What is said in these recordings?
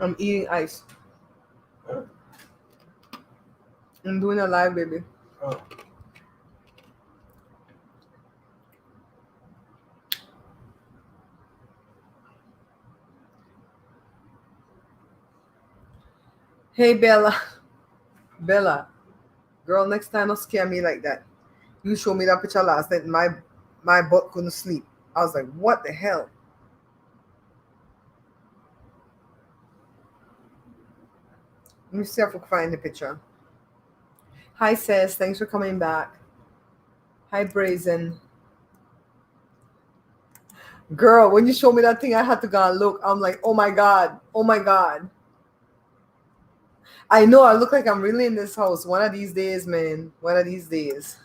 I'm eating ice. I'm doing a live, baby. Oh. Hey, Bella. Bella. Girl, next time don't scare me like that. You showed me that picture last night. My butt couldn't sleep. I was like, what the hell? Let me see if I can find the picture. Hi, Sis. Thanks for coming back. Hi, Brazen. Girl, when you showed me that thing, I had to go and look. I'm like, oh my God. Oh my God. I know I look like I'm really in this house. One of these days, man. One of these days.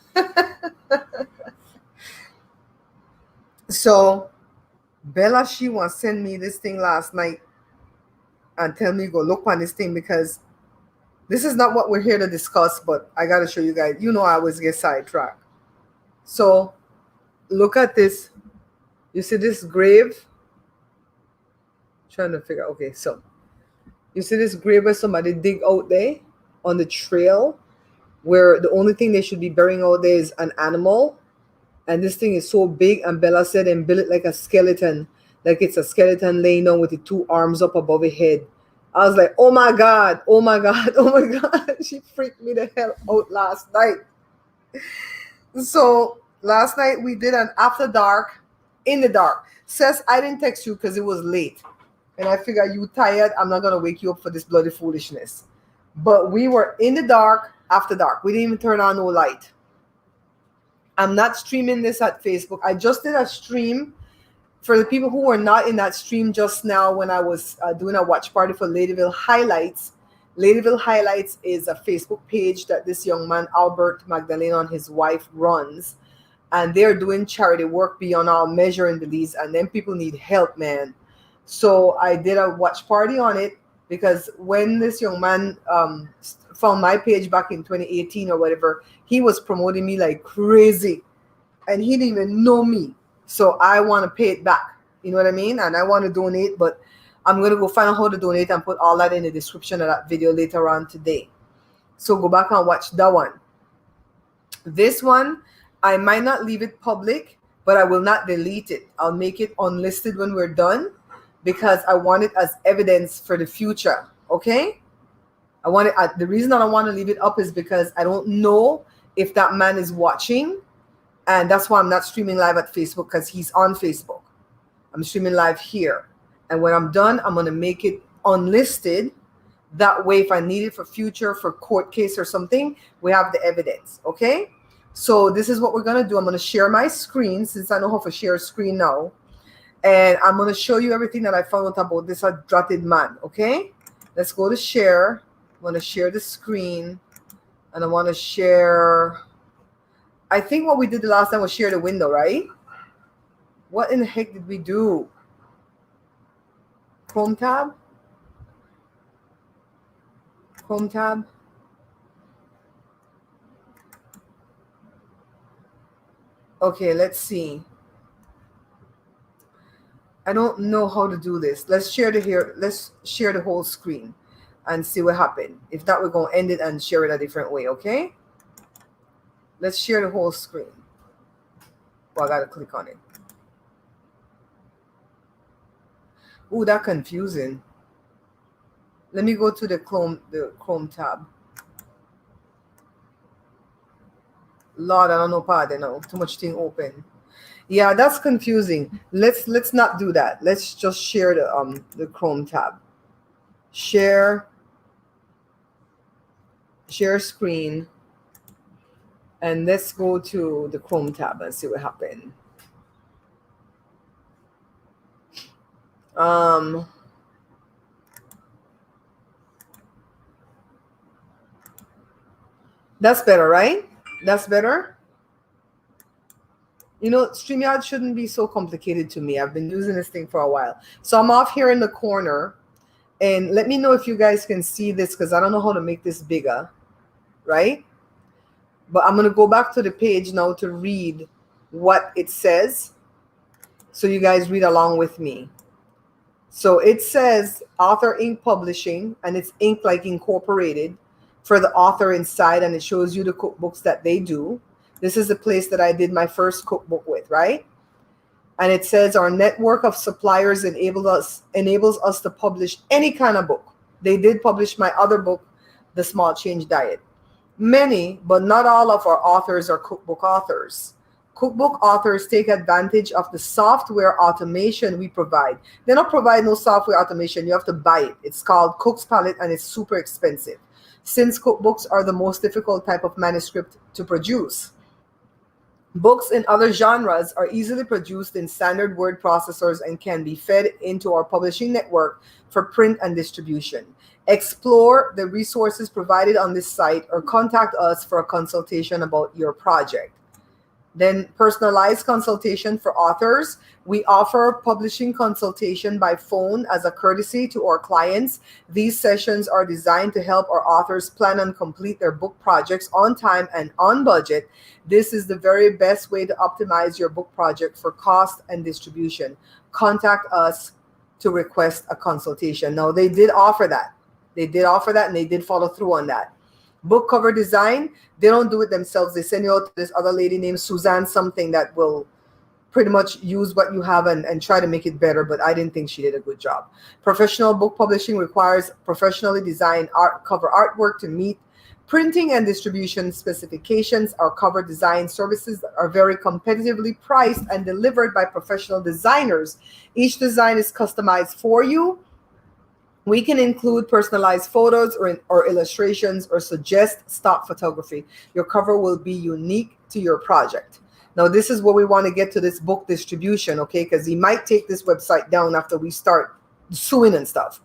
So, Bella, she was send me this thing last night and tell me go look on this thing because this is not what we're here to discuss, but I got to show you guys. You know I always get sidetracked. So, look at this. You see this grave? Trying to figure out. Okay, so you see this grave where somebody dig out there on the trail where the only thing they should be burying out there is an animal. And this thing is so big, and Bella said and build it like a skeleton, like it's a skeleton laying down with the two arms up above her head. I was like, oh my God, oh my God, oh my God. She freaked me the hell out last night. So last night we did an after dark in the dark. Says I didn't text you because it was late. And I figured you tired. I'm not gonna wake you up for this bloody foolishness. But we were in the dark after dark. We didn't even turn on no light. I'm not streaming this at Facebook. I just did a stream for the people who were not in that stream just now when I was doing a watch party for Ladyville Highlights. Ladyville Highlights is a Facebook page that this young man, Albert Magdalena, and his wife runs. And they're doing charity work beyond all measure in Belize. And then people need help, man. So I did a watch party on it because when this young man found my page back in 2018 or whatever, he was promoting me like crazy. And he didn't even know me. So I want to pay it back. You know what I mean? And I want to donate, but I'm going to go find out how to donate and put all that in the description of that video later on today. So go back and watch that one. This one, I might not leave it public, but I will not delete it. I'll make it unlisted when we're done because I want it as evidence for the future. Okay? I want it. The reason I don't want to leave it up is because I don't know if that man is watching. And that's why I'm not streaming live at Facebook because he's on Facebook. I'm streaming live here. And when I'm done, I'm going to make it unlisted. That way, if I need it for future, for court case or something, we have the evidence. Okay? So this is what we're going to do. I'm going to share my screen since I know how to share a screen now. And I'm going to show you everything that I found out about this adopted man. Okay? Let's go to share. I'm going to share the screen. And I want to share... I think what we did the last time was share the window, right? What in the heck did we do? Chrome tab? Chrome tab? Okay, let's see. I don't know how to do this. Let's share the whole screen and see what happened. If not, we're going to end it and share it a different way, okay? Let's share the whole screen. Well, I got to click on it. Ooh, that's confusing. Let me go to the Chrome tab. Lord, I don't know part now. Too much thing open. Yeah, that's confusing. Let's not do that. Let's just share the Chrome tab. Share screen. And let's go to the Chrome tab and see what happened. That's better, right? That's better. You know, StreamYard shouldn't be so complicated to me. I've been using this thing for a while. So I'm off here in the corner. And let me know if you guys can see this because I don't know how to make this bigger, right? But I'm going to go back to the page now to read what it says. So you guys read along with me. So it says Author Inc. Publishing, and it's Inc. like incorporated for the author inside, and it shows you the cookbooks that they do. This is the place that I did my first cookbook with, right? And it says our network of suppliers enables us to publish any kind of book. They did publish my other book, The Small Change Diet. Many, but not all of our authors are cookbook authors. Cookbook authors take advantage of the software automation we provide. They don't provide no software automation. You have to buy it. It's called Cook's Palette, and it's super expensive. Since cookbooks are the most difficult type of manuscript to produce, books in other genres are easily produced in standard word processors and can be fed into our publishing network for print and distribution. Explore the resources provided on this site or contact us for a consultation about your project. Then personalized consultation for authors. We offer publishing consultation by phone as a courtesy to our clients. These sessions are designed to help our authors plan and complete their book projects on time and on budget. This is the very best way to optimize your book project for cost and distribution. Contact us to request a consultation. Now, they did offer that. They did offer that, and they did follow through on that. Book cover design, they don't do it themselves. They send you out to this other lady named Suzanne something that will pretty much use what you have and try to make it better, but I didn't think she did a good job. Professional book publishing requires professionally designed cover artwork to meet printing and distribution specifications. Our cover design services are very competitively priced and delivered by professional designers. Each design is customized for you. We can include personalized photos or illustrations or suggest stock photography. Your cover will be unique to your project. Now, this is where we want to get to this book distribution, okay? Because he might take this website down after we start suing and stuff.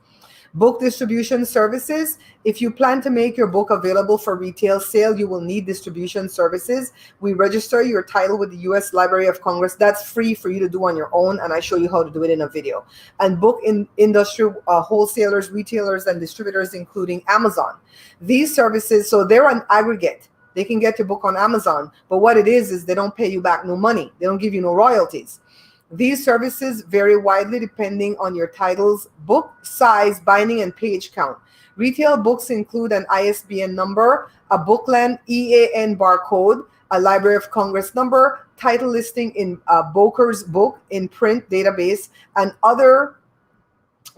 Book distribution services. If you plan to make your book available for retail sale, you will need distribution services. We register your title with the U.S. Library of Congress. That's free for you to do on your own, and I show you how to do it in a video. And book industry wholesalers, retailers, and distributors, including Amazon. These services, so they're an aggregate. They can get your book on Amazon, but what it is they don't pay you back no money. They don't give you no royalties. These services vary widely depending on your title's book size, binding, and page count. Retail books include an ISBN number, a Bookland EAN barcode, a Library of Congress number, title listing in Bowker's book in print database, and other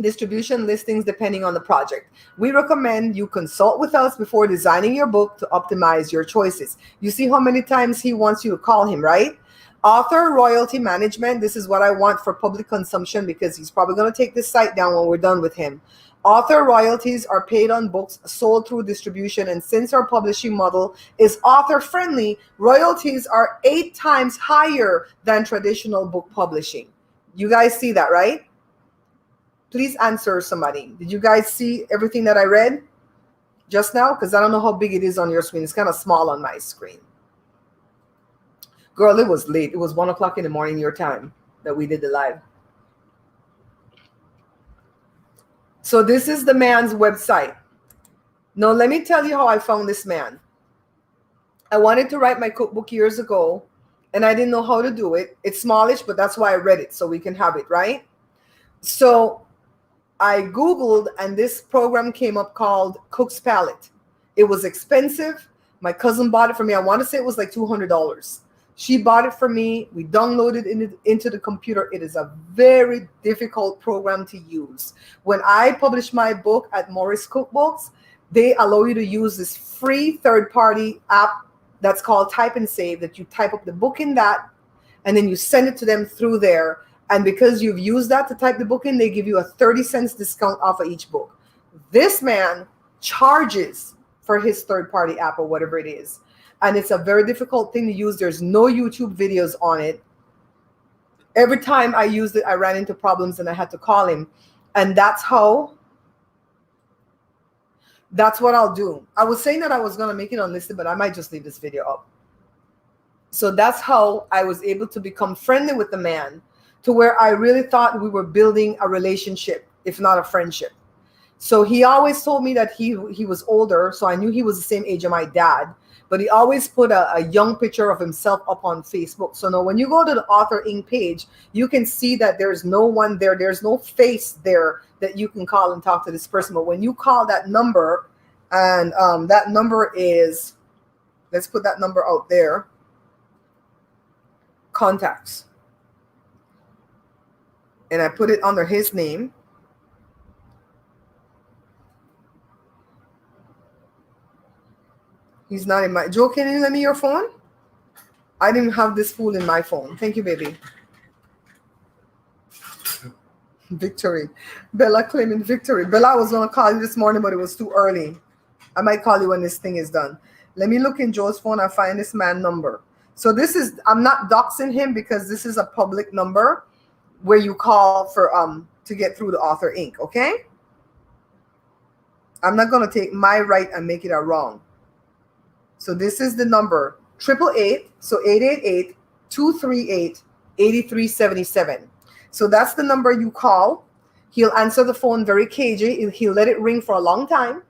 distribution listings depending on the project. We recommend you consult with us before designing your book to optimize your choices. You see how many times he wants you to call him, right? Author royalty management. This is what I want for public consumption because he's probably going to take this site down when we're done with him. Author royalties are paid on books sold through distribution, and since our publishing model is author friendly, royalties are 8 times higher than traditional book publishing. You guys see that, right? Please answer somebody. Did you guys see everything that I read just now? Because I don't know how big it is on your screen. It's kind of small on my screen. Girl, it was late. It was 1 o'clock in the morning your time that we did the live. So this is the man's website. Now, let me tell you how I found this man. I wanted to write my cookbook years ago, and I didn't know how to do it. It's smallish, but that's why I read it, so we can have it, right? So I Googled, and this program came up called Cook's Palette. It was expensive. My cousin bought it for me. I want to say it was like $200. She bought it for me. We downloaded it into the computer. It is a very difficult program to use. When I published my book at Morris Cookbooks, they allow you to use this free third-party app that's called Type and Save, that you type up the book in that, and then you send it to them through there. And because you've used that to type the book in, they give you a 30-cent discount off of each book. This man charges for his third-party app or whatever it is. And it's a very difficult thing to use. There's no YouTube videos on it. Every time I used it, I ran into problems and I had to call him. And that's what I'll do. I was saying that I was going to make it unlisted, but I might just leave this video up. So that's how I was able to become friendly with the man, to where I really thought we were building a relationship, if not a friendship. So he always told me that he was older, so I knew he was the same age as my dad. but he always put a young picture of himself up on Facebook. So now when you go to the Author Inc. page, you can see that there's no one there. There's no face there that you can call and talk to this person. But when you call that number, and that number is, let's put that number out there, contacts. And I put it under his name. He's not in my... Joe, can you lend me your phone? I didn't have this fool in my phone. Thank you, baby. Victory. Bella claiming victory. Bella, I was going to call you this morning, but it was too early. I might call you when this thing is done. Let me look in Joe's phone and find this man's number. So this is... I'm not doxing him because this is a public number where you call for to get through the Author Inc. Okay? I'm not going to take my right and make it a wrong. So this is the number, 888, so 888-238-8377. So that's the number you call. He'll answer the phone very cagey. He'll let it ring for a long time.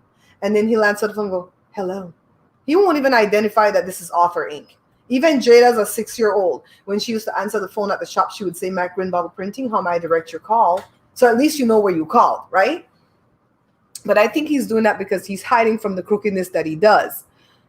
And then he'll answer the phone and go, hello. He won't even identify that this is Author Inc. Even Jada's a 6-year-old. When she used to answer the phone at the shop, she would say, Mac Greenbottle Printing, how may I direct your call? So at least you know where you called, right? But I think he's doing that because he's hiding from the crookedness that he does.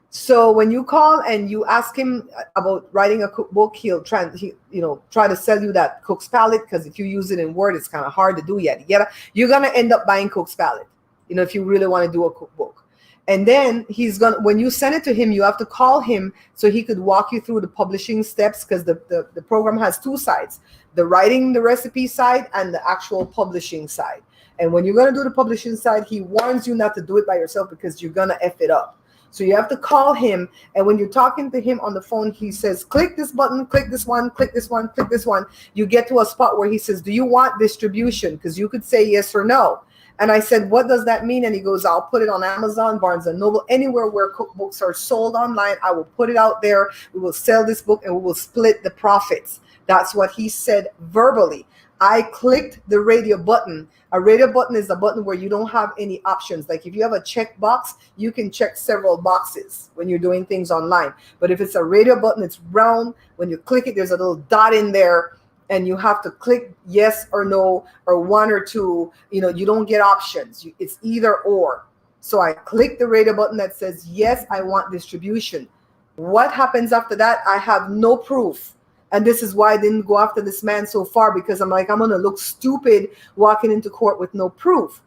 So when you call and you ask him about writing a cookbook, he'll try to sell you that Cook's Palette, because if you use it in Word, it's kind of hard to do yet. You're gonna end up buying Cook's Palette, if you really want to do a cookbook. And then when you send it to him, you have to call him so he could walk you through the publishing steps, because the program has two sides: the writing the recipe side and the actual publishing side. And when you're gonna do the publishing side, he warns you not to do it by yourself because you're gonna F it up. So you have to call him, and when you're talking to him on the phone, he says, click this button, click this one, click this one, click this one. You get to a spot where he says, do you want distribution? Because you could say yes or no. And I said, what does that mean? And he goes, I'll put it on Amazon, Barnes & Noble, anywhere where cookbooks are sold online. I will put it out there. We will sell this book and we will split the profits. That's what he said verbally. I clicked the radio button. A radio button is a button where you don't have any options. Like if you have a check box, you can check several boxes when you're doing things online. But if it's a radio button, it's round. When you click it, there's a little dot in there, and you have to click yes or no or one or two. You don't get options. It's either or. So I click the radio button that says, yes, I want distribution. What happens after that? I have no proof. And this is why I didn't go after this man so far, because I'm like, I'm going to look stupid walking into court with no proof.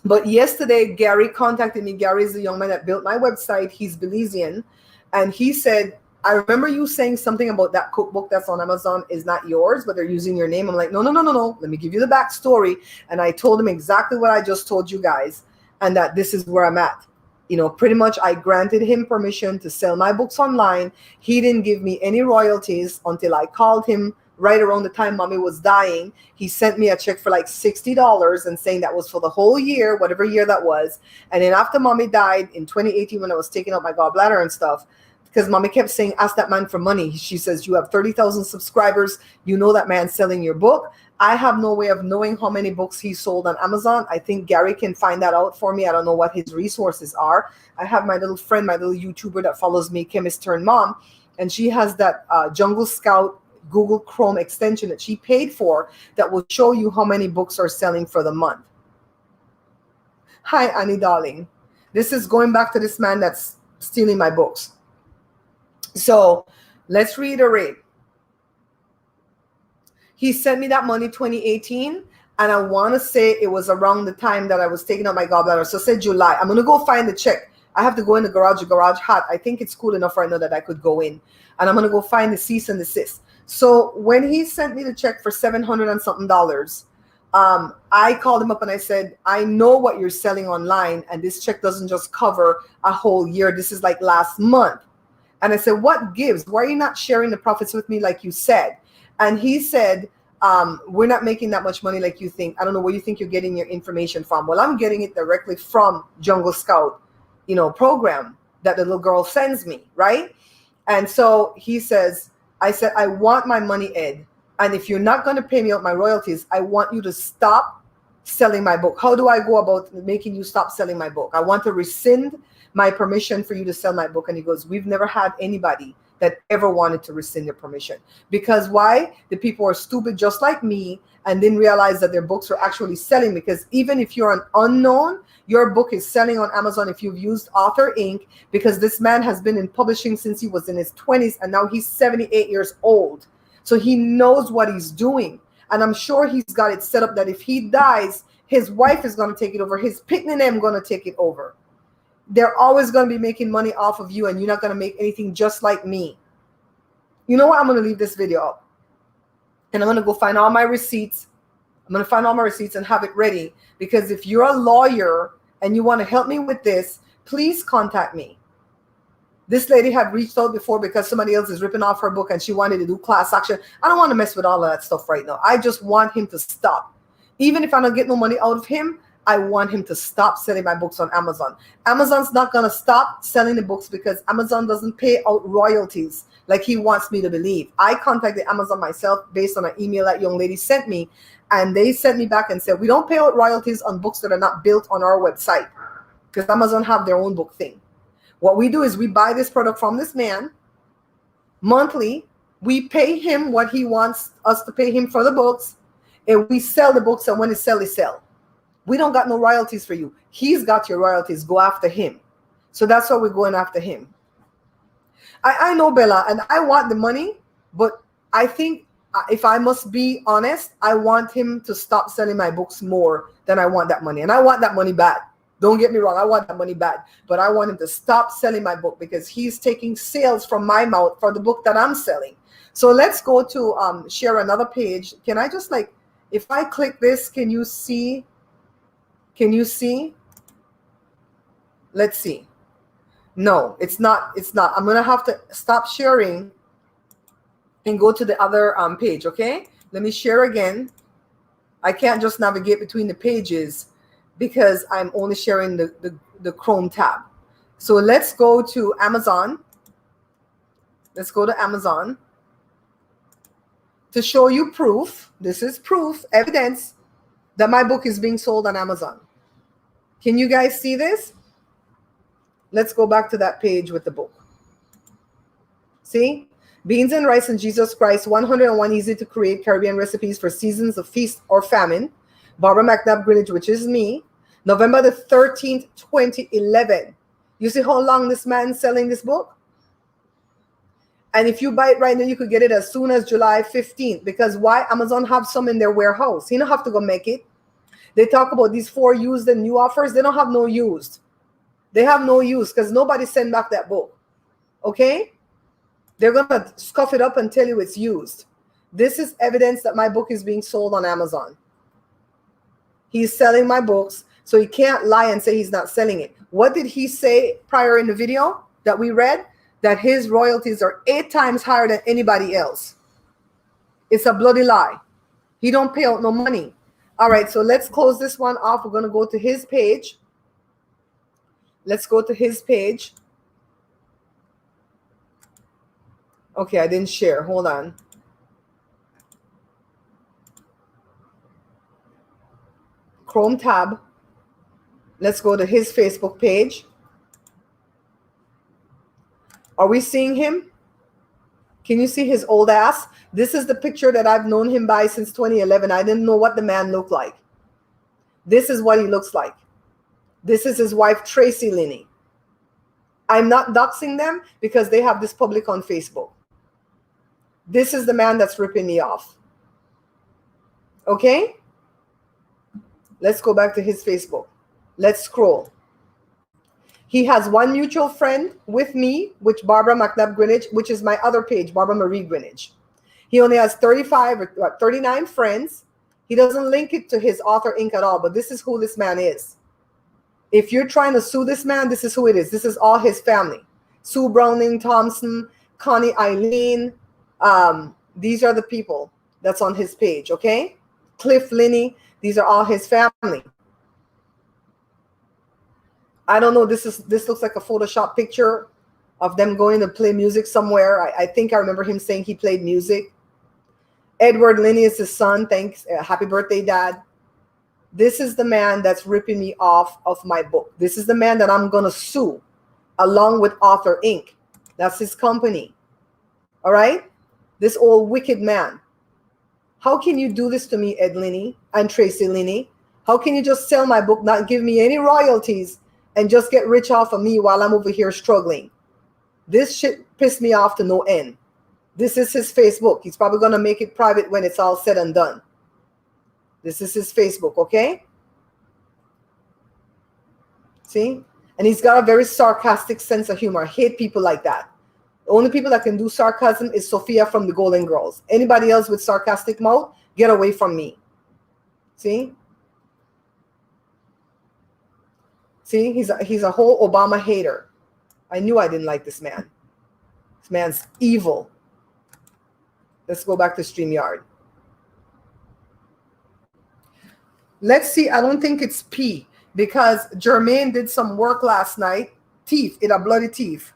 But yesterday, Gary contacted me. Gary is the young man that built my website. He's Belizean. And he said, I remember you saying something about that cookbook that's on Amazon is not yours, but they're using your name. I'm like, no. Let me give you the backstory. And I told him exactly what I just told you guys, and that this is where I'm at. Pretty much I granted him permission to sell my books online. He didn't give me any royalties until I called him right around the time Mommy was dying. He sent me a check for like $60 and saying that was for the whole year, whatever year that was. And then after Mommy died in 2018, when I was taking out my gallbladder and stuff, because Mommy kept saying, ask that man for money. She says, you have 30,000 subscribers. You know that man's selling your book. I have no way of knowing how many books he sold on Amazon. I think Gary can find that out for me. I don't know what his resources are. I have my little friend, my little YouTuber that follows me, Chemist Turned Mom, and she has that Jungle Scout Google Chrome extension that she paid for that will show you how many books are selling for the month. Hi, Annie, darling. This is going back to this man that's stealing my books. So let's reiterate. He sent me that money 2018, and I want to say it was around the time that I was taking out my gallbladder. So say July. I'm going to go find the check. I have to go in the garage hot. I think it's cool enough right now that I could go in. And I'm going to go find the cease and desist. So when he sent me the check for $700 and something, I called him up and I said, I know what you're selling online, and this check doesn't just cover a whole year. This is like last month. And I said, what gives? Why are you not sharing the profits with me like you said? And he said, we're not making that much money like you think. I don't know where you think you're getting your information from. Well, I'm getting it directly from Jungle Scout, program that the little girl sends me, right? And so he says, I said, I want my money, Ed. And if you're not going to pay me out my royalties, I want you to stop selling my book. How do I go about making you stop selling my book? I want to rescind my permission for you to sell my book? And he goes, we've never had anybody that ever wanted to rescind their permission. Because why? The people are stupid just like me and didn't realize that their books are actually selling. Because even if you're an unknown, your book is selling on Amazon if you've used Author Inc. Because this man has been in publishing since he was in his 20s and now he's 78 years old. So he knows what he's doing. And I'm sure he's got it set up that if he dies, his wife is going to take it over. His picnic name going to take it over. They're always going to be making money off of you and you're not going to make anything just like me. You know what? I'm going to leave this video up. And I'm going to go find all my receipts. I'm going to find all my receipts and have it ready. Because if you're a lawyer and you want to help me with this, please contact me. This lady had reached out before because somebody else is ripping off her book and she wanted to do class action. I don't want to mess with all of that stuff right now. I just want him to stop. Even if I don't get no money out of him, I want him to stop selling my books on Amazon. Amazon's not going to stop selling the books because Amazon doesn't pay out royalties like he wants me to believe. I contacted Amazon myself based on an email that young lady sent me. And they sent me back and said, we don't pay out royalties on books that are not built on our website because Amazon have their own book thing. What we do is we buy this product from this man monthly. We pay him what he wants us to pay him for the books. And we sell the books. And when it's sell, it's sell. We don't got no royalties for you. He's got your royalties. Go after him. So that's why we're going after him. I know, Bella, and I want the money. But I think if I must be honest, I want him to stop selling my books more than I want that money. And I want that money bad. Don't get me wrong. I want that money bad. But I want him to stop selling my book because he's taking sales from my mouth for the book that I'm selling. So let's go to share another page. Can I just like, if I click this, can you see? Can you see? Let's see. No, it's not. It's not. I'm going to have to stop sharing and go to the other page. Okay. Let me share again. I can't just navigate between the pages because I'm only sharing the Chrome tab. So let's go to Amazon. Let's go to Amazon to show you proof. This is proof, evidence that my book is being sold on Amazon. Can you guys see this? Let's go back to that page with the book. See? Beans and Rice and Jesus Christ, 101 easy to create Caribbean recipes for seasons of feast or famine. Barbara McNabb Greenwich, which is me. November the 13th, 2011. You see how long this man's selling this book? And if you buy it right now, you could get it as soon as July 15th. Because why? Amazon have some in their warehouse. You don't have to go make it. They talk about these 4 used and new offers. They don't have no used. They have no use because nobody sent back that book. Okay? They're going to scuff it up and tell you it's used. This is evidence that my book is being sold on Amazon. He's selling my books, so he can't lie and say he's not selling it. What did he say prior in the video that we read? That his royalties are 8 times higher than anybody else. It's a bloody lie. He don't pay out no money. All right, so let's close this one off. We're going to go to his page. Let's go to his page. Okay, I didn't share. Hold on. Chrome tab. Let's go to his Facebook page. Are we seeing him? Can you see his old ass? This is the picture that I've known him by since 2011. I didn't know what the man looked like. This is what he looks like. This is his wife, Tracy Linney. I'm not doxing them because they have this public on Facebook. This is the man that's ripping me off. Okay? Let's go back to his Facebook. Let's scroll. He has one mutual friend with me, which Barbara McNabb Greenwich, which is my other page, Barbara Marie Greenwich. He only has 35 or 39 friends. He doesn't link it to his Author Inc. at all, but this is who this man is. If you're trying to sue this man, this is who it is. This is all his family. Sue Browning Thompson, Connie Eileen. These are the people that's on his page, okay? Cliff Linney. These are all his family. I don't know. This looks like a Photoshop picture of them going to play music somewhere. I think I remember him saying he played music. Edward Linney is his son. Thanks. Happy birthday, Dad. This is the man that's ripping me off of my book. This is the man that I'm going to sue along with Author Inc. That's his company. All right? This old wicked man. How can you do this to me, Ed Linney and Tracy Linney? How can you just sell my book, not give me any royalties, and just get rich off of me while I'm over here struggling? This shit pissed me off to no end. This is his Facebook. He's probably going to make it private when it's all said and done. This is his Facebook, okay? See? And he's got a very sarcastic sense of humor. I hate people like that. The only people that can do sarcasm is Sophia from the Golden Girls. Anybody else with sarcastic mouth, get away from me. See? See? He's a whole Obama hater. I knew I didn't like this man. This man's evil. Let's go back to StreamYard. Let's see. I don't think it's P, because Jermaine did some work last night. Teeth. It a bloody teeth.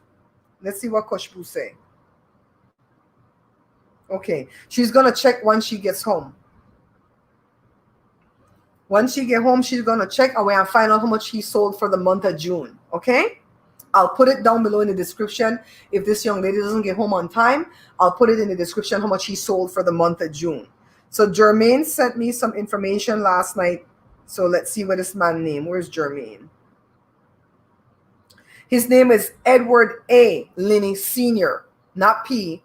Let's see what Koshbu say. Okay. She's going to check once she gets home. Once she get home, she's going to check away and find out how much he sold for the month of June. Okay? I'll put it down below in the description. If this young lady doesn't get home on time, I'll put it in the description how much he sold for the month of June. So Jermaine sent me some information last night. So let's see what this man's name. Where's Jermaine? His name is Edward A. Linney Sr., not P.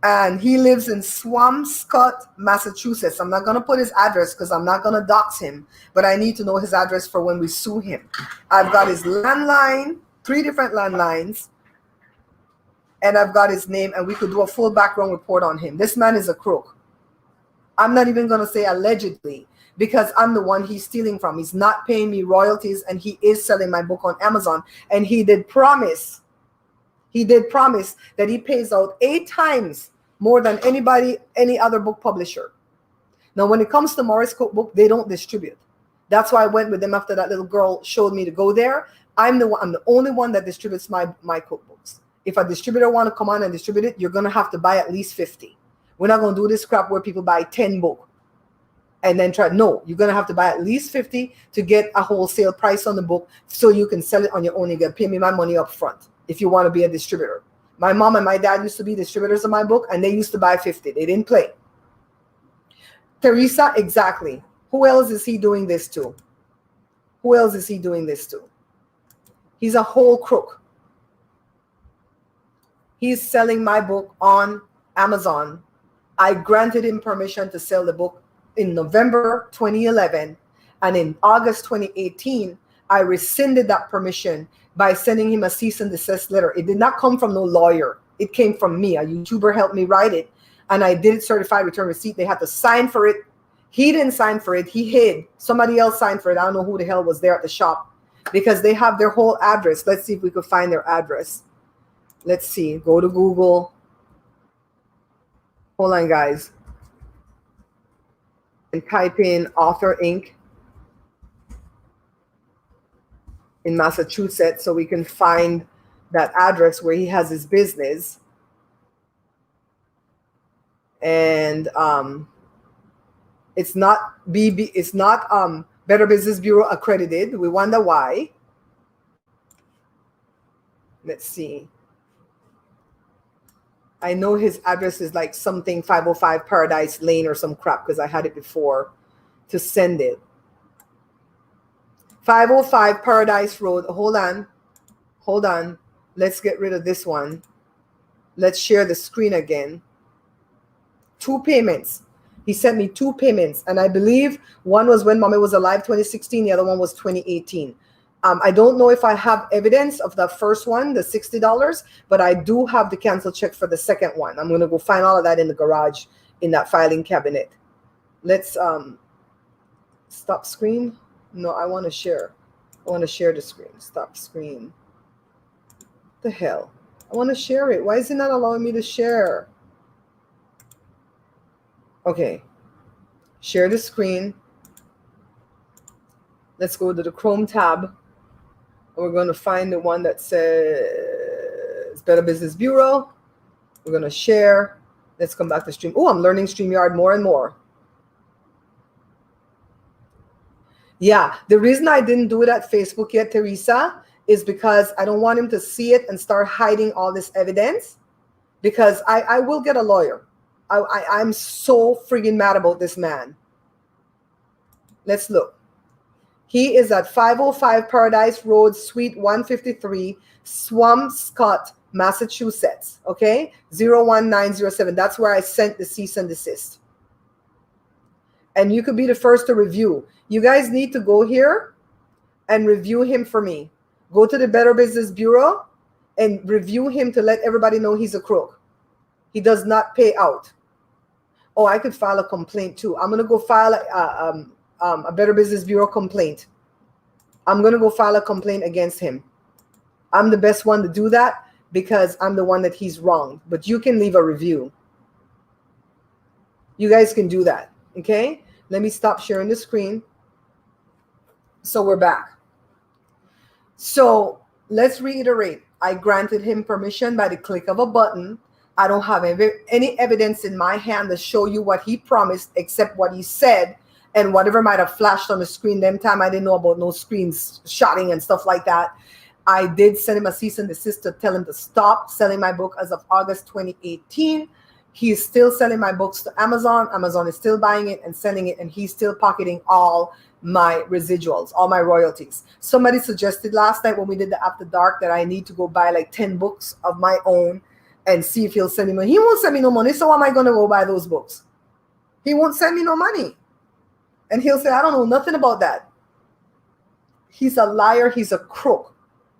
And he lives in Swampscott, Massachusetts. I'm not going to put his address because I'm not going to dox him, but I need to know his address for when we sue him. I've got his landline, 3 different landlines, and I've got his name, and we could do a full background report on him. This man is a crook. I'm not even going to say allegedly, because I'm the one he's stealing from. He's not paying me royalties, and he is selling my book on Amazon. And he did promise that he pays out 8 times more than any other book publisher. Now, when it comes to Morris Cookbook, they don't distribute. That's why I went with them after that little girl showed me to go there. I'm the only one that distributes my cookbooks. If a distributor want to come on and distribute it, you're going to have to buy at least 50. We're not going to do this crap where people buy 10 books and then try. No, you're going to have to buy at least 50 to get a wholesale price on the book so you can sell it on your own. You can pay me my money up front if you want to be a distributor. My mom and my dad used to be distributors of my book, and they used to buy 50. They didn't play. Teresa, exactly. Who else is he doing this to? Who else is he doing this to? He's a whole crook. He's selling my book on Amazon. I granted him permission to sell the book in November 2011, and in August 2018, I rescinded that permission by sending him a cease and desist letter. It did not come from no lawyer. It came from me. A YouTuber helped me write it, and I did it certified return receipt. They had to sign for it. He didn't sign for it. He hid. Somebody else signed for it. I don't know who the hell was there at the shop, because they have their whole address. Let's see if we could find their address. Let's see. Go to Google. Hold on, guys. And type in Author Inc. in Massachusetts so we can find that address where he has his business. And it's not Better Business Bureau accredited. We wonder why. Let's see. I know his address is like something 505 Paradise Lane or some crap, because I had it before to send it. 505 Paradise Road. Hold on. Let's get rid of this one. Let's share the screen again. 2 payments. He sent me 2 payments, and I believe one was when Mommy was alive, 2016. The other one was 2018. I don't know if I have evidence of the first one, the $60, but I do have the cancel check for the second one. I'm going to go find all of that in the garage in that filing cabinet. Let's stop screen. No, I want to share. I want to share the screen. Stop screen. The hell? I want to share it. Why is it not allowing me to share? Okay. Share the screen. Let's go to the Chrome tab. We're going to find the one that says Better Business Bureau. We're going to share. Let's come back to Stream. Oh, I'm learning StreamYard more and more. Yeah, the reason I didn't do it at Facebook yet, Teresa, is because I don't want him to see it and start hiding all this evidence, because I will get a lawyer. I'm so friggin' mad about this man. Let's look. He is at 505 Paradise Road, Suite 153, Swampscott, Massachusetts. Okay, 01907. That's where I sent the cease and desist. And you could be the first to review. You guys need to go here and review him for me. Go to the Better Business Bureau and review him to let everybody know he's a crook. He does not pay out. Oh, I could file a complaint too. I'm going to go file a Better Business Bureau complaint. I'm going to go file a complaint against him. I'm the best one to do that because I'm the one that he's wronged. But you can leave a review. You guys can do that. Okay? Let me stop sharing the screen. So we're back. So let's reiterate. I granted him permission by the click of a button. I don't have any evidence in my hand to show you what he promised except what he said and whatever might have flashed on the screen. Them time I didn't know about no screens shotting and stuff like that. I did send him a cease and desist to tell him to stop selling my book as of August 2018. He is still selling my books to Amazon. Amazon is still buying it and selling it, and he's still pocketing all my residuals, all my royalties. Somebody suggested last night when we did the After Dark that I need to go buy like 10 books of my own and see if he'll send me money. He won't send me no money, so why am I going to go buy those books? He won't send me no money. And he'll say, I don't know nothing about that. He's a liar. He's a crook.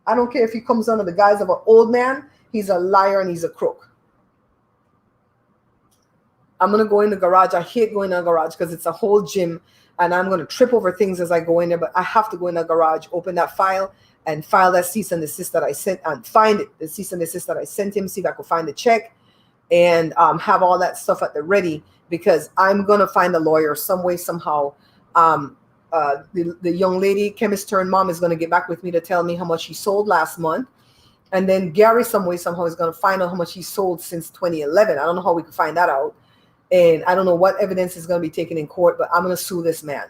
I don't care if he comes under the guise of an old man. He's a liar and he's a crook. I'm going to go in the garage. I hate going in the garage because it's a whole gym and I'm going to trip over things as I go in there. But I have to go in the garage, open that file and file that cease and desist that I sent and find it, the cease and desist that I sent him, see if I could find the check and have all that stuff at the ready because I'm going to find a lawyer some way, somehow. The young lady, chemist turned mom, is going to get back with me to tell me how much he sold last month. And then Gary, some way, somehow, is going to find out how much he sold since 2011. I don't know how we can find that out. And I don't know what evidence is going to be taken in court, but I'm going to sue this man.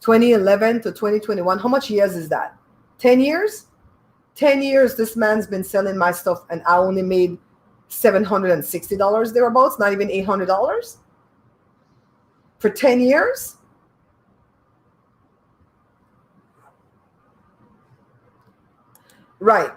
2011 to 2021, how much years is that? 10 years? 10 years this man's been selling my stuff and I only made $760 thereabouts, not even $800 for 10 years. Right.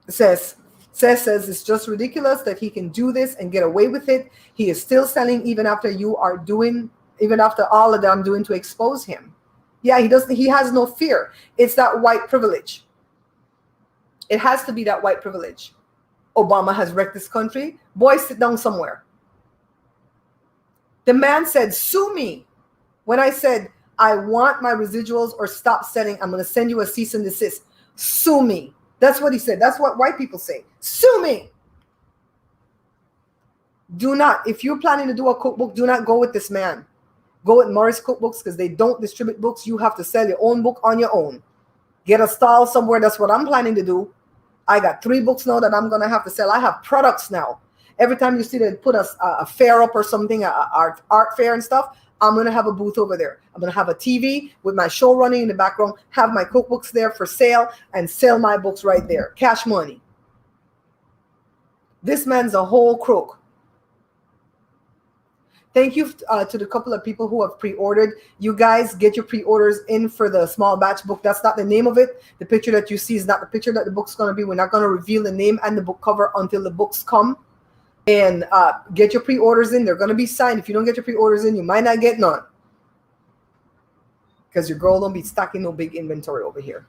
Says it's just ridiculous that he can do this and get away with it. He is still selling even after even after all that I'm doing to expose him. Yeah, he has no fear. It's that white privilege. It has to be that white privilege. Obama has wrecked this country. Boy, sit down somewhere. The man said, sue me. When I said, I want my residuals or stop selling, I'm going to send you a cease and desist. Sue me. That's what he said. That's what white people say. Sue me. Do not. If you're planning to do a cookbook, do not go with this man. Go with Morris Cookbooks because they don't distribute books. You have to sell your own book on your own. Get a stall somewhere. That's what I'm planning to do. I got 3 books now that I'm going to have to sell. I have products now. Every time you see they put a fair up or something, a art fair and stuff, I'm going to have a booth over there. I'm going to have a TV with my show running in the background, have my cookbooks there for sale, and sell my books right there. Cash money. This man's a whole crook. Thank you to the couple of people who have pre-ordered. You guys get your pre-orders in for the small batch book. That's not the name of it. The picture that you see is not the picture that the book's going to be. We're not going to reveal the name and the book cover until the books come. And get your pre-orders in. They're going to be signed. If you don't get your pre-orders in, you might not get none. Because your girl don't be stocking no big inventory over here.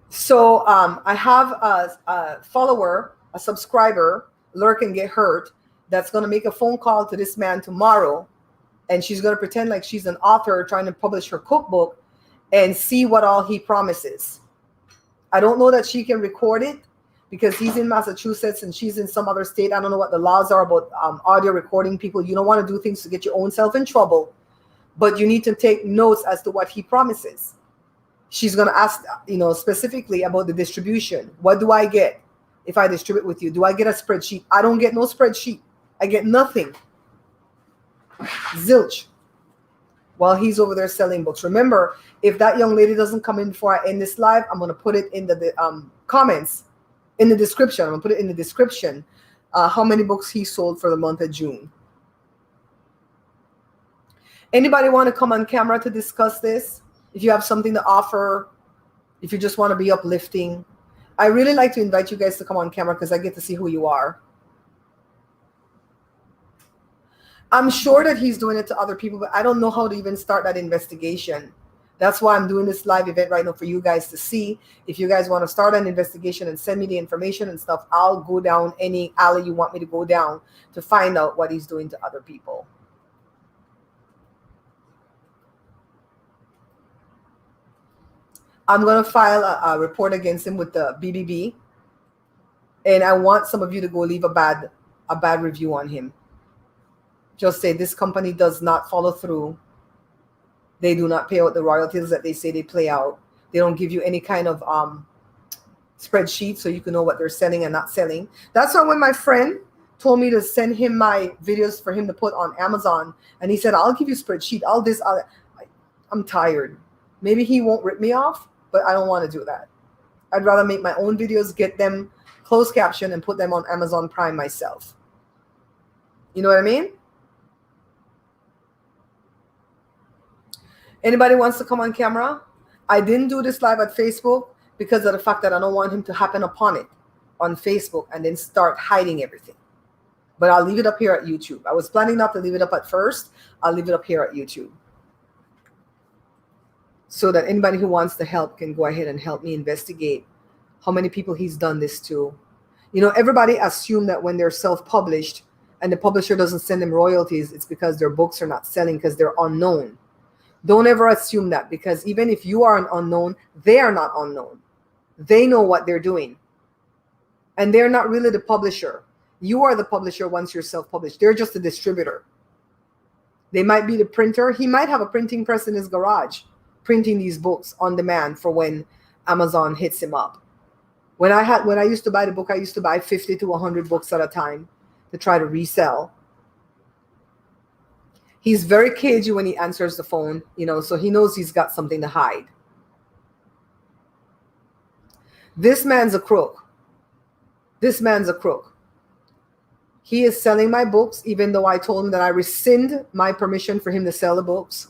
So I have a follower, a subscriber, Lurk and Get Hurt, that's going to make a phone call to this man tomorrow. And she's going to pretend like she's an author trying to publish her cookbook and see what all he promises. I don't know that she can record it because he's in Massachusetts and she's in some other state. I don't know what the laws are about audio recording people. You don't want to do things to get your own self in trouble, but you need to take notes as to what he promises. She's going to ask, specifically about the distribution. What do I get if I distribute with you? Do I get a spreadsheet? I don't get no spreadsheet. I get nothing. Zilch. while he's over there selling books. Remember, if that young lady doesn't come in before I end this live, I'm going to put it in the comments, in the description. I'm going to put it in the description, how many books he sold for the month of June. Anybody want to come on camera to discuss this? If you have something to offer, if you just want to be uplifting. I really like to invite you guys to come on camera because I get to see who you are. I'm sure that he's doing it to other people, but I don't know how to even start that investigation. That's why I'm doing this live event right now for you guys to see. If you guys want to start an investigation and send me the information and stuff, I'll go down any alley you want me to go down to find out what he's doing to other people. I'm going to file a report against him with the BBB. And I want some of you to go leave a bad review on him. Just say this company does not follow through. They do not pay out the royalties that they say they pay out. They don't give you any kind of spreadsheet so you can know what they're selling and not selling. That's why when my friend told me to send him my videos for him to put on Amazon, and he said, I'll give you spreadsheet, all this. I'm tired. Maybe he won't rip me off, but I don't want to do that. I'd rather make my own videos, get them closed caption, and put them on Amazon Prime myself. You know what I mean? Anybody wants to come on camera? I didn't do this live at Facebook because of the fact that I don't want him to happen upon it on Facebook and then start hiding everything. But I'll leave it up here at YouTube. I was planning not to leave it up at first. I'll leave it up here at YouTube, so that anybody who wants to help can go ahead and help me investigate how many people he's done this to. You know, everybody assume that when they're self-published and the publisher doesn't send them royalties, it's because their books are not selling because they're unknown. Don't ever assume that, because even if you are an unknown, they are not unknown. They know what they're doing. And they're not really the publisher. You are the publisher once you're self-published. They're just a distributor. They might be the printer. He might have a printing press in his garage, printing these books on demand for when Amazon hits him up. When I used to buy the book, I used to buy 50 to 100 books at a time to try to resell. He's very cagey when he answers the phone, you know, so he knows he's got something to hide. This man's a crook. This man's a crook. He is selling my books, even though I told him that I rescind my permission for him to sell the books.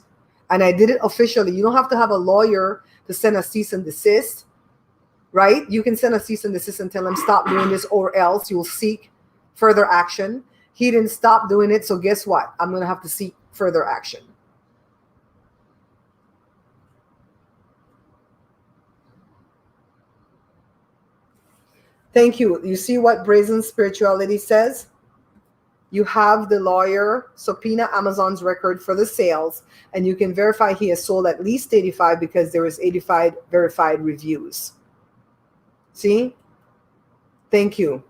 And I did it officially. You don't have to have a lawyer to send a cease and desist, right? You can send a cease and desist and tell him stop doing this, or else you'll seek further action. He didn't stop doing it, so guess what? I'm going to have to seek further action. Thank you. You see what Brazen Spirituality says? You have the lawyer subpoena Amazon's record for the sales, and you can verify he has sold at least 85 because there is 85 verified reviews. See? Thank you.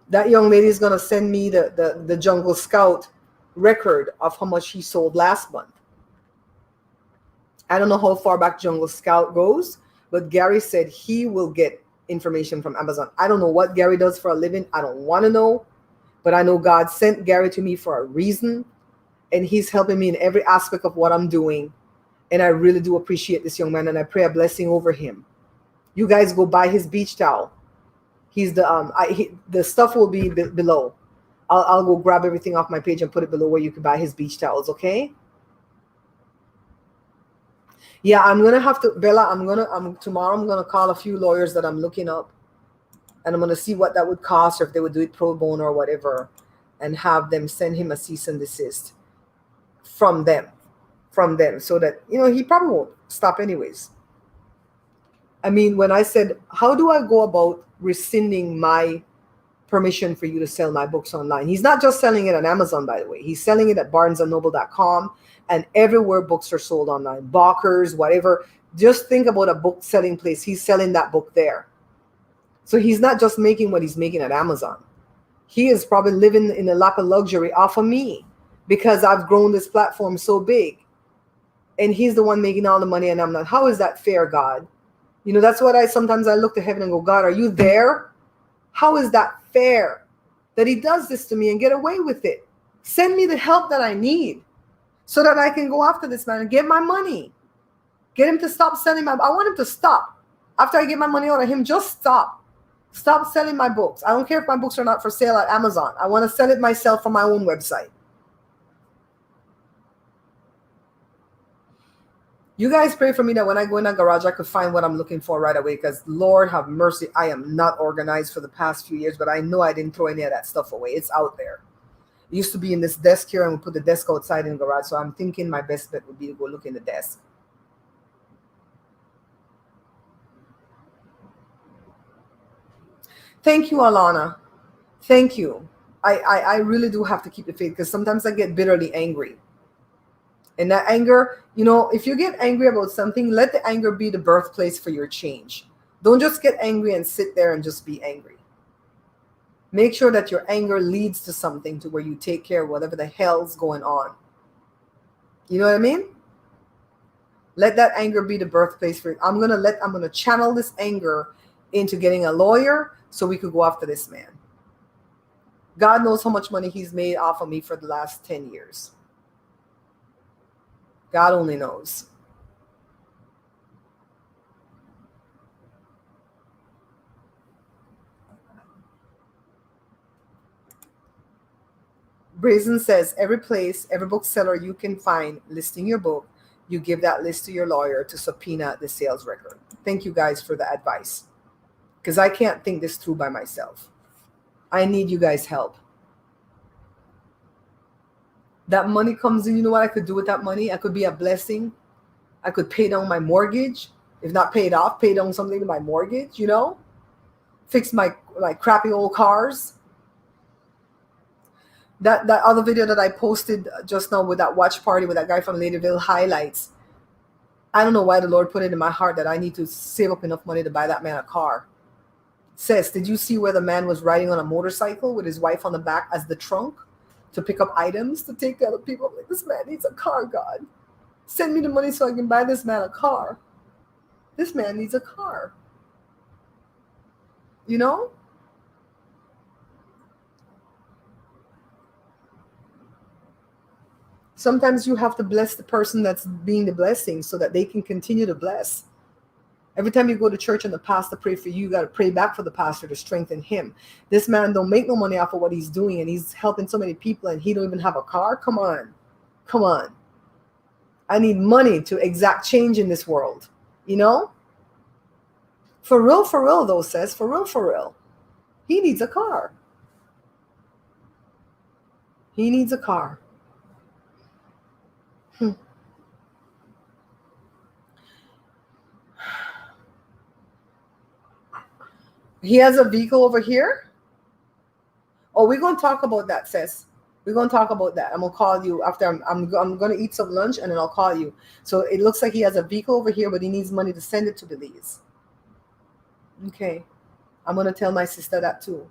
That young lady is going to send me the Jungle Scout record of how much he sold last month. I don't know how far back Jungle Scout goes, but Gary said he will get information from Amazon. I don't know what Gary does for a living. I don't want to know, but I know God sent Gary to me for a reason, and he's helping me in every aspect of what I'm doing. And I really do appreciate this young man, and I pray a blessing over him. You guys go buy his beach towel. He's the stuff will be below. I'll go grab everything off my page and put it below where you can buy his beach towels, okay? Yeah, I'm gonna have to, Bella. Tomorrow I'm gonna call a few lawyers that I'm looking up, and I'm gonna see what that would cost, or if they would do it pro bono or whatever, and have them send him a cease and desist from them, so that, you know, he probably won't stop anyways. I mean, when I said, how do I go about rescinding my permission for you to sell my books online? He's not just selling it on Amazon, by the way. He's selling it at barnesandnoble.com and everywhere books are sold online. Bawkers, whatever. Just think about a book selling place. He's selling that book there. So he's not just making what he's making at Amazon. He is probably living in a lap of luxury off of me because I've grown this platform so big. And he's the one making all the money and I'm not. How is that fair, God? You know, that's what sometimes I look to heaven and go, God, are you there? How is that fair that he does this to me and get away with it Send me the help that I need so that I can go after this man and get my money. Get him to stop selling my, I want him to stop. After I get my money out of him, just stop. Stop selling my books. I don't care if my books are not for sale at Amazon. I want to sell it myself from my own website. You guys pray for me that when I go in that garage, I could find what I'm looking for right away, because Lord have mercy, I am not organized for the past few years, but I know I didn't throw any of that stuff away. It's out there. It used to be in this desk here, and we put the desk outside in the garage, so I'm thinking my best bet would be to go look in the desk. Thank you, Alana. Thank you. I really do have to keep the faith, because sometimes I get bitterly angry. And that anger, if you get angry about something, let the anger be the birthplace for your change. Don't just get angry and sit there and just be angry. Make sure that your anger leads to something, to where you take care of whatever the hell's going on. You know what I mean? Let that anger be the birthplace for it. I'm gonna channel this anger into getting a lawyer so we could go after this man. God knows how much money he's made off of me for the last 10 years. God only knows. Brazen says, every place, every bookseller you can find listing your book, you give that list to your lawyer to subpoena the sales record. Thank you guys for the advice, because I can't think this through by myself. I need you guys' help. That money comes in, you know what I could do with that money? I could be a blessing. I could pay down my mortgage. If not paid off, pay down something to my mortgage, fix my crappy old cars. That other video that I posted just now with that watch party with that guy from Ladyville highlights. I don't know why the Lord put it in my heart that I need to save up enough money to buy that man a car. Sis, did you see where the man was riding on a motorcycle with his wife on the back as the trunk to pick up items to take to other people? Like, this man needs a car, God. Send me the money so I can buy this man a car. This man needs a car. Sometimes you have to bless the person that's being the blessing so that they can continue to bless. Every time you go to church and the pastor pray for you, you got to pray back for the pastor to strengthen him. This man don't make no money off of what he's doing, and he's helping so many people, and he don't even have a car. Come on. I need money to exact change in this world. For real though, says, for real. He needs a car. He needs a car. He has a vehicle over here. Oh, we're going to talk about that, sis. We're going to talk about that. I'm going to call you after I'm going to eat some lunch, and then I'll call you. So it looks like he has a vehicle over here, but he needs money to send it to Belize. Okay. I'm going to tell my sister that too.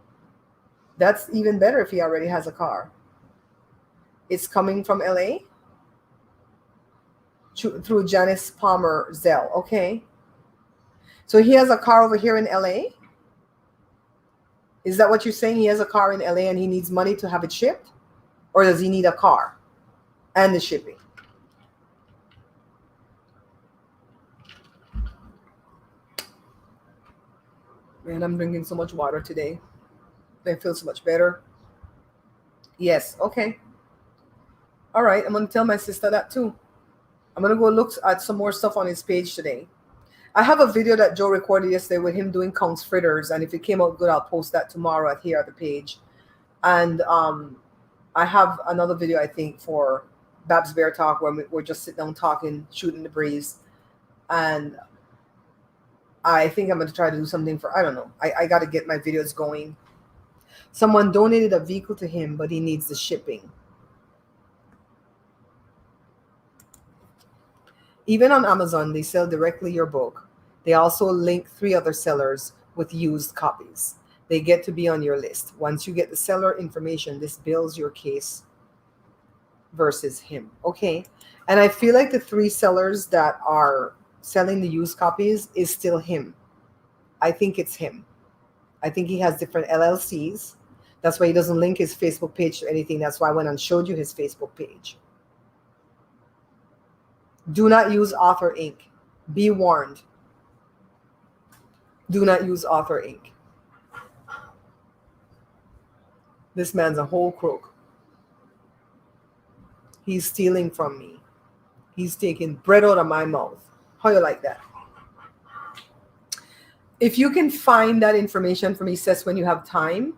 That's even better if he already has a car. It's coming from LA through Janice Palmer Zell. Okay. So he has a car over here in LA. Is that what you're saying? He has a car in LA and he needs money to have it shipped? Or does he need a car and the shipping? Man, I'm drinking so much water today. I feel so much better. Yes, okay. All right, I'm going to tell my sister that too. I'm going to go look at some more stuff on his page today. I have a video that Joe recorded yesterday with him doing Count's fritters, and if it came out good, I'll post that tomorrow here at the page. And I have another video, I think, for Babs Bear Talk, where we're just sitting down talking, shooting the breeze. And I think I'm going to try to do something for, I don't know. I got to get my videos going. Someone donated a vehicle to him, but he needs the shipping. Even on Amazon, they sell directly your book. They also link 3 other sellers with used copies. They get to be on your list. Once you get the seller information, this builds your case versus him. Okay. And I feel like the 3 sellers that are selling the used copies is still him. I think it's him. I think he has different LLCs. That's why he doesn't link his Facebook page to anything. That's why I went and showed you his Facebook page. Do not use Author Inc. Be warned. Do not use Author Inc. This man's a whole crook. He's stealing from me. He's taking bread out of my mouth. How you like that? If you can find that information for me, Sis, when you have time,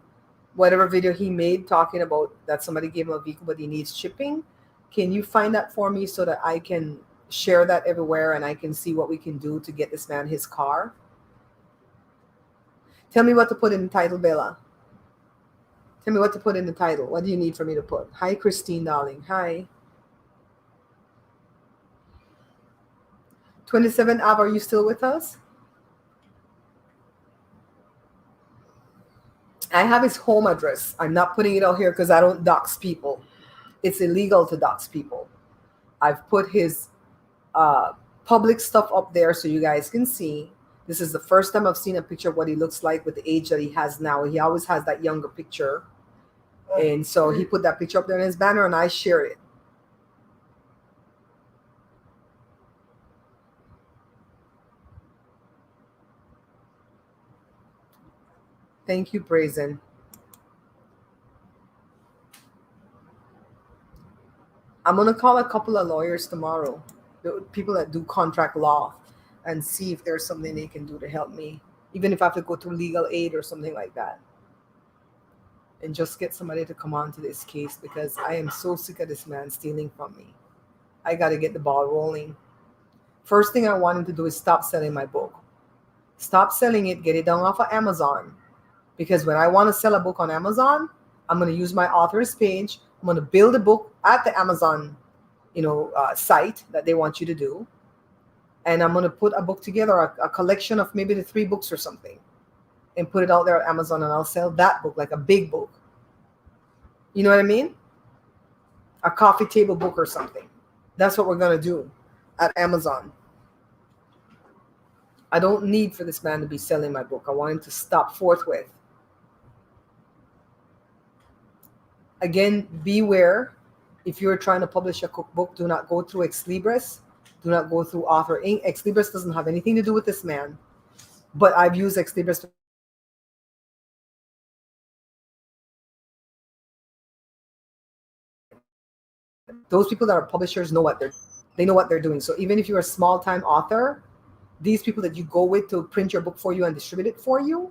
whatever video he made talking about that somebody gave him a vehicle but he needs shipping, can you find that for me so that I can share that everywhere and I can see what we can do to get this man his car? Tell me what to put in the title, Bella. Tell me what to put in the title. What do you need for me to put? Hi, Christine, darling. Hi. 27 Av, are you still with us? I have his home address. I'm not putting it out here because I don't dox people. It's illegal to dox people. I've put his public stuff up there so you guys can see. This is the first time I've seen a picture of what he looks like with the age that he has now. He always has that younger picture. And so he put that picture up there in his banner and I shared it. Thank you, Brazen. I'm going to call a couple of lawyers tomorrow, the people that do contract law, and see if there's something they can do to help me, even if I have to go through legal aid or something like that. And just get somebody to come on to this case because I am so sick of this man stealing from me. I got to get the ball rolling. First thing I want him to do is stop selling my book. Stop selling it, get it down off of Amazon. Because when I want to sell a book on Amazon, I'm going to use my author's page. I'm going to build a book at the Amazon, site that they want you to do. And I'm going to put a book together, a collection of maybe the 3 books or something, and put it out there at Amazon, and I'll sell that book like a big book. You know what I mean? A coffee table book or something. That's what we're going to do at Amazon. I don't need for this man to be selling my book. I want him to stop forthwith. Again, beware. If you're trying to publish a cookbook, do not go through Ex Libris. Do not go through Author Inc. Ex Libris doesn't have anything to do with this man. But I've used Ex Libris. Those people that are publishers know what they know what they're doing. So even if you're a small-time author, these people that you go with to print your book for you and distribute it for you,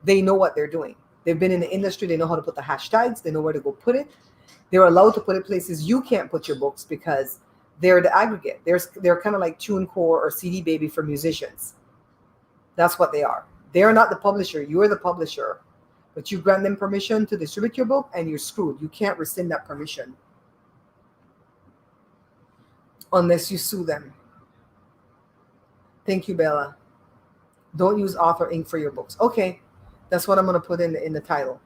they know what they're doing. They've been in the industry. They know how to put the hashtags. They know where to go put it. They're allowed to put it places you can't put your books because they're the aggregate. They're kind of like TuneCore or CD Baby for musicians. That's what they are. They're not the publisher. You're the publisher. But you grant them permission to distribute your book and you're screwed. You can't rescind that permission unless you sue them. Thank you, Bella. Don't use Author Inc. for your books. Okay, that's what I'm going to put in the title.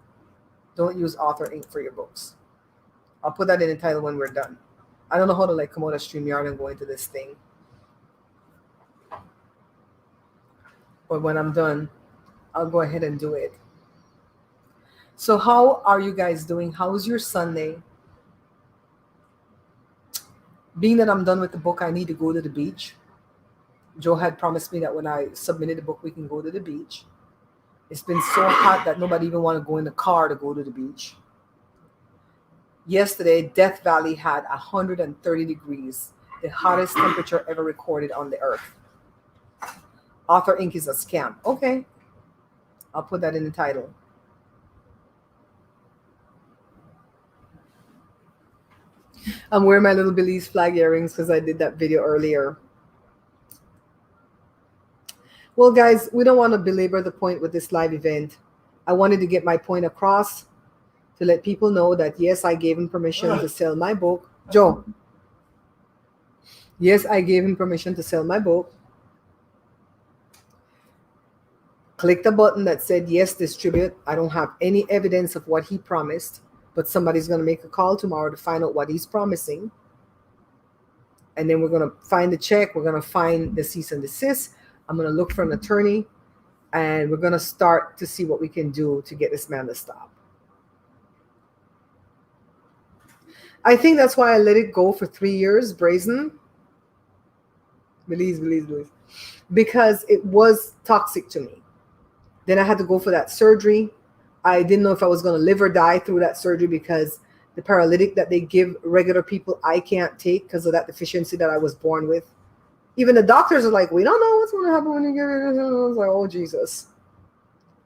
Don't use Author Inc. for your books. I'll put that in the title when we're done. I don't know how to come out of StreamYard and go into this thing. But when I'm done, I'll go ahead and do it. So how are you guys doing? How's your Sunday? Being that I'm done with the book, I need to go to the beach. Joe had promised me that when I submitted the book, we can go to the beach. It's been so hot that nobody even want to go in the car to go to the beach. Yesterday, Death Valley had 130 degrees, the hottest temperature ever recorded on the earth. Author Inc. is a scam. Okay, I'll put that in the title. I'm wearing my little Belize flag earrings because I did that video earlier. Well, guys, we don't want to belabor the point with this live event. I wanted to get my point across to let people know that, yes, I gave him permission to sell my book. Joe. Yes, I gave him permission to sell my book. Click the button that said, yes, distribute. I don't have any evidence of what he promised, but somebody's going to make a call tomorrow to find out what he's promising. And then we're going to find the check. We're going to find the cease and desist. I'm going to look for an attorney, and we're going to start to see what we can do to get this man to stop. I think that's why I let it go for 3 years, brazen. Release. Because it was toxic to me. Then I had to go for that surgery. I didn't know if I was going to live or die through that surgery because the paralytic that they give regular people, I can't take because of that deficiency that I was born with. Even the doctors are like, we don't know what's going to happen when you get it. I was like, oh, Jesus.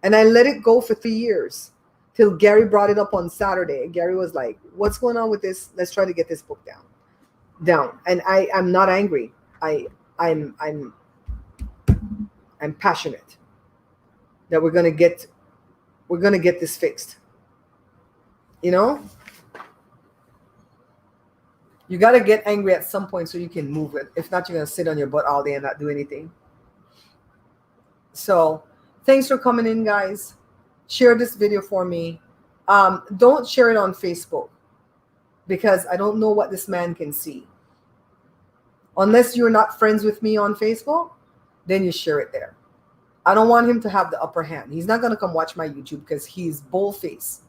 And I let it go for 3 years till Gary brought it up on Saturday. Gary was like, what's going on with this? Let's try to get this book down. And I'm not angry. I'm passionate that we're gonna get this fixed. You know, you got to get angry at some point so you can move it. If not, you're gonna sit on your butt all day and not do anything. So thanks for coming in, guys. Share this video for me. Don't share it on Facebook because I don't know what this man can see. Unless you're not friends with me on Facebook, then you share it there. I don't want him to have the upper hand. He's not going to come watch my YouTube because he's bullface.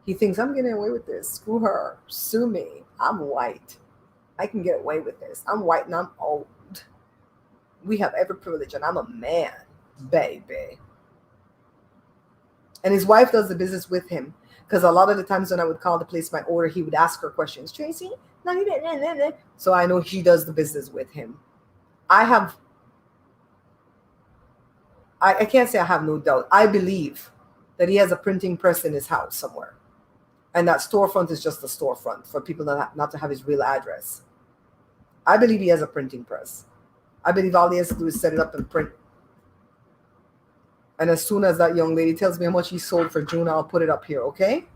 He thinks I'm getting away with this. Screw her. Sue me. I'm white. I can get away with this. I'm white and I'm old. We have every privilege and I'm a man, baby. And his wife does the business with him because a lot of the times when I would call to place my order, he would ask her questions. Tracy? So I know he does the business with him. I can't say I have no doubt. I believe that he has a printing press in his house somewhere. And that storefront is just a storefront for people not to have his real address. I believe he has a printing press. I believe all he has to do is set it up and print. And as soon as that young lady tells me how much he sold for June, I'll put it up here, okay?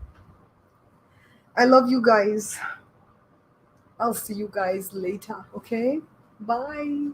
I love you guys. I'll see you guys later, okay? Bye.